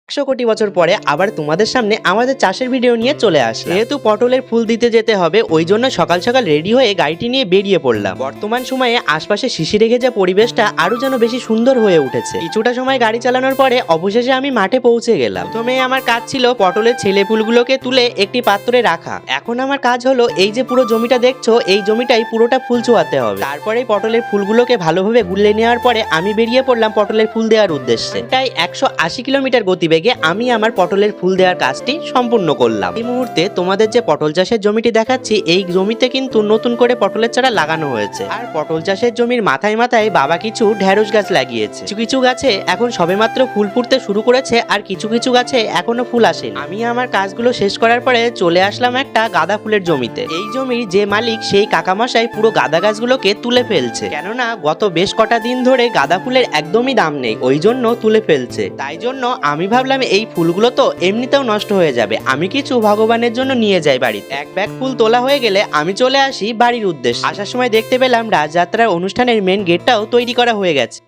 100 কোটি বছর পরে আবার তোমাদের সামনে আমাদের চাষের ভিডিও নিয়ে চলে আসলাম। যেহেতু পটলের ফুল দিতে যেতে হবে, ওই জন্য সকাল সকাল রেডি হয়ে গাড়িটি নিয়ে বেরিয়ে পড়লাম। বর্তমান সময়ে আশপাশে শিশির রেখে যে পরিবেশটা আরো যেন বেশি সুন্দর হয়ে উঠেছে। কিছুটা সময় গাড়ি চালানোর পরে অবশেষে আমি মাঠে পৌঁছে গেলাম। প্রথমে আমার কাজ ছিল পটলের ছেলে ফুলগুলোকে তুলে একটি পাত্রে রাখা। এখন আমার কাজ হলো এই যে পুরো জমিটা দেখছো, এই জমিটাই পুরোটা ফুল চোয়াতে হবে। তারপরে পটলের ফুলগুলোকে ভালোভাবে গুলে নেওয়ার পরে আমি বেরিয়ে পড়লাম পটলের ফুল দেওয়ার উদ্দেশ্যে। তাই 180 কিলোমিটার গতিবেগে আমি আমার পটলের ফুল দেওয়ার কাজটি সম্পূর্ণ করলাম। এই মুহূর্তে তোমাদের যে পটল চাষের জমিটি দেখাচ্ছি, এই জমিতে কিন্তু নতুন করে পটলের চারা লাগানো হয়েছে। আর পটল চাষের জমির মাথায় মাথায় বাবা কিছু ঢেঁড়স গাছ লাগিয়েছে। কিছু কিছু গাছে এখন সবেমাত্র ফুল ফুটতে শুরু করেছে, আর কিছু কিছু গাছে এখনো ফুল আসেনি। আমি আমার কাজগুলো শেষ করার পরে চলে আসলাম একটা গাঁদা ফুলের জমিতে। এই জমির যে মালিক সেই কাকামশাই পুরো গাঁদা গাছগুলোকে তুলে ফেলছে, কেননা গত বেশ কটা দিন ধরে গাঁদা ফুলের একদমই দাম নেই, ওই জন্য তুলে ফেলছে। তাই জন্য আমি ভাবলাম এই ফুলগুলো তো এমনিতেও নষ্ট হয়ে যাবে, আমি কিছু ভগবানের জন্য নিয়ে যাই বাড়িতে। এক ব্যাগ ফুল তোলা হয়ে গেলে আমি চলে আসি বাড়ির উদ্দেশ্যে। আসার সময় দেখতে পেলাম রাজযাত্রার অনুষ্ঠানের মেন গেটটাও তৈরি করা হয়ে গেছে।